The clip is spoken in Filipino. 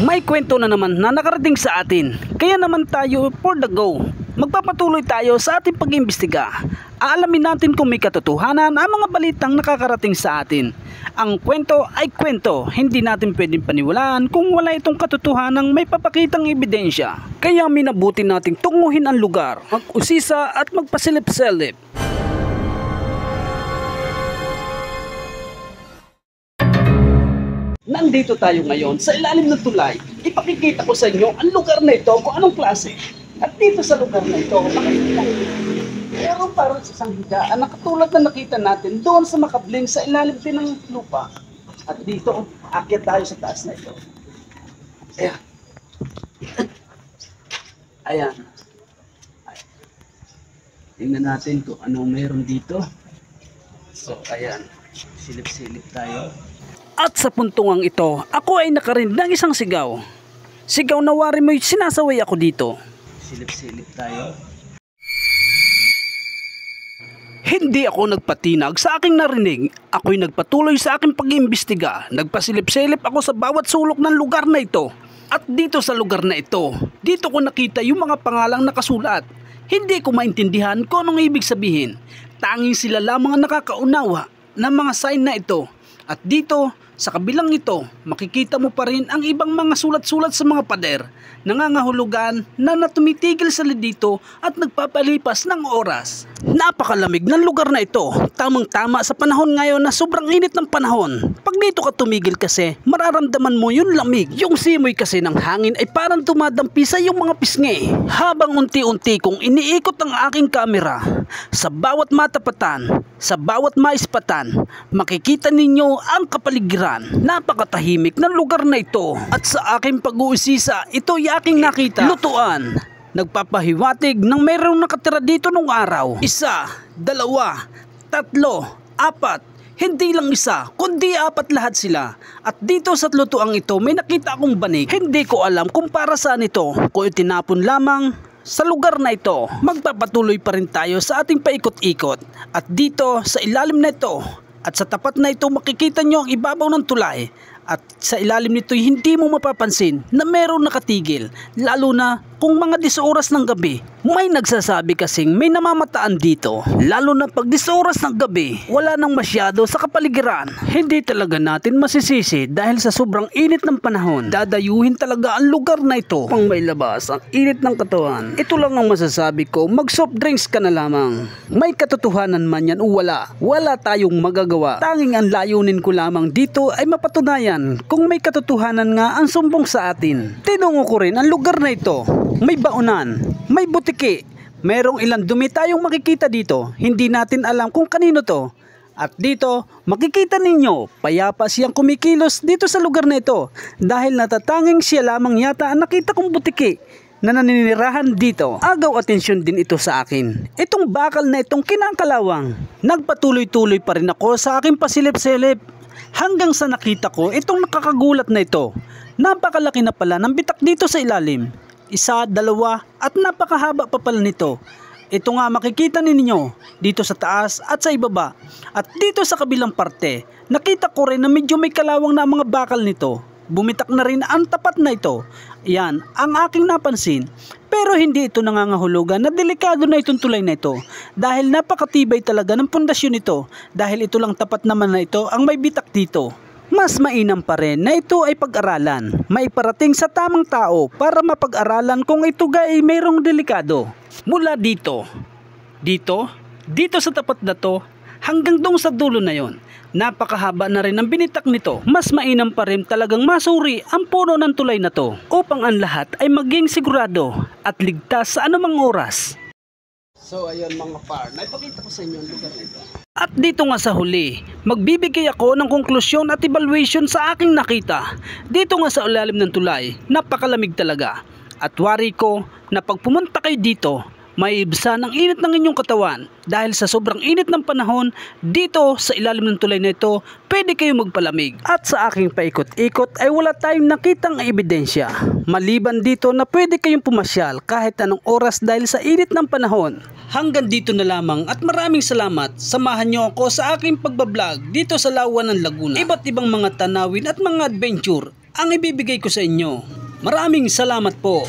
May kwento na naman na nakarating sa atin, kaya naman tayo for the go. Magpapatuloy tayo sa ating pag-iimbestiga. Aalamin natin kung may katotohanan ang mga balitang nakakarating sa atin. Ang kwento ay kwento, hindi natin pwedeng paniwalaan kung wala itong katotohanang may papakitang ebidensya. Kaya minabuti nating tunguhin ang lugar, mag-usisa at magpasilip-silip. Nandito tayo ngayon sa ilalim ng tulay. Ipakikita ko sa inyo ang lugar na ito kung anong klase. At dito sa lugar na ito, makikita nyo, meron parang isang higaan na katulad na nakita natin doon sa makabling sa ilalim din ng lupa. At dito, aakyat tayo sa taas na ito. Ayan. Ayan. Tingnan natin kung anong meron dito. So, ayan. Silip-silip tayo. At sa puntungang ito, ako ay nakarinig ng isang sigaw. Sigaw na wari mo'y sinasaway ako dito. Silip-silip tayo. Hindi ako nagpatinag sa aking narinig. Ako'y nagpatuloy sa aking pag-iimbestiga. Nagpasilip-silip ako sa bawat sulok ng lugar na ito. At dito sa lugar na ito, dito ko nakita yung mga pangalang nakasulat. Hindi ko maintindihan kung anong ibig sabihin. Tanging sila lamang ang nakakaunawa ng mga sign na ito. At dito, sa kabilang ito, makikita mo pa rin ang ibang mga sulat-sulat sa mga pader, nangangahulugan na tumitigil sila dito at nagpapalipas ng oras. Napakalamig ng lugar na ito, tamang-tama sa panahon ngayon na sobrang init ng panahon. Pag dito ka tumigil kasi, mararamdaman mo yung lamig. Yung simoy kasi ng hangin ay parang dumadampi sa yung mga pisngi. Habang unti-unti kong iniikot ang aking kamera, sa bawat matapatan, sa bawat maispatan, makikita ninyo ang kapaligiran. Napakatahimik ng lugar na ito. At sa aking pag-uusisa, ito ay aking nakita. Lutuan. Nagpapahiwatig ng mayroong nakatira dito nung araw. 1, 2, 3, 4. Hindi lang isa, kundi 4 lahat sila. At dito sa lutuang ito, may nakita akong banig. Hindi ko alam kung para saan ito. Kung itinapon lamang sa lugar na ito. Magpapatuloy pa rin tayo sa ating paikot-ikot. At dito sa ilalim na ito at sa tapat na ito, makikita nyo ang ibabaw ng tulay. At sa ilalim nito hindi mo mapapansin na meron nakatigil, lalo na kung mga 10 oras ng gabi. May nagsasabi kasing may namamataan dito, lalo na pag 10 oras ng gabi, wala nang masyado sa kapaligiran. Hindi talaga natin masisisi dahil sa sobrang init ng panahon. Dadayuhin talaga ang lugar na ito pang may labas ang init ng katawan. Ito lang ang masasabi ko, mag soft drinks ka na lamang. May katotohanan man yan o wala, wala tayong magagawa. Tanging ang layunin ko lamang dito ay mapatunayan kung may katotohanan nga ang sumbong sa atin. Tinungo ko rin ang lugar na ito. May baunan, may butiki, merong ilang dumi tayong makikita dito. Hindi natin alam kung kanino to. At dito, makikita ninyo, payapa siyang kumikilos dito sa lugar na ito. Dahil natatanging siya lamang yata ang nakita kong butiki na naninirahan dito. Agaw atensyon din ito sa akin. Itong bakal na itong kinakalawang. Nagpatuloy-tuloy pa rin ako sa aking pasilip-silip. Hanggang sa nakita ko itong nakakagulat na ito. Napakalaki na pala ng bitak dito sa ilalim. 1, 2 at napakahaba pa pala nito. Ito nga makikita ninyo dito sa taas at sa ibaba. At dito sa kabilang parte, nakita ko rin na medyo may kalawang na mga bakal nito. Bumitak na rin ang tapat na ito. Yan ang aking napansin. Pero hindi ito nangangahulugan na delikado na itong tulay na ito. Dahil napakatibay talaga ng pundasyon nito. Dahil ito lang tapat naman na ito ang may bitak dito. Mas mainam pa rin na ito ay pag-aralan. Maiparating sa tamang tao para mapag-aralan kung ito ay mayroong delikado. Mula dito sa tapat na to, hanggang doon sa dulo na yon. Napakahaba na rin ang binitak nito. Mas mainam pa rin talagang masuri ang puno ng tulay na to upang ang lahat ay maging sigurado at ligtas sa anumang oras. So ayun mga par, naipakita ko sa inyo ang lugar na ito. At dito nga sa huli, magbibigay ako ng konklusyon at evaluation sa aking nakita. Dito nga sa ilalim ng tulay, napakalamig talaga. At wari ko na pag pumunta kayo dito, may ibsan ang init ng inyong katawan. Dahil sa sobrang init ng panahon, dito sa ilalim ng tulay na ito, pwede kayo magpalamig. At sa aking paikot-ikot ay wala tayong nakitang ebidensya. Maliban dito na pwede kayong pumasyal kahit anong oras dahil sa init ng panahon. Hanggang dito na lamang at maraming salamat. Samahan nyo ako sa aking pagbablog dito sa Lawa ng Laguna. Iba't ibang mga tanawin at mga adventure ang ibibigay ko sa inyo. Maraming salamat po.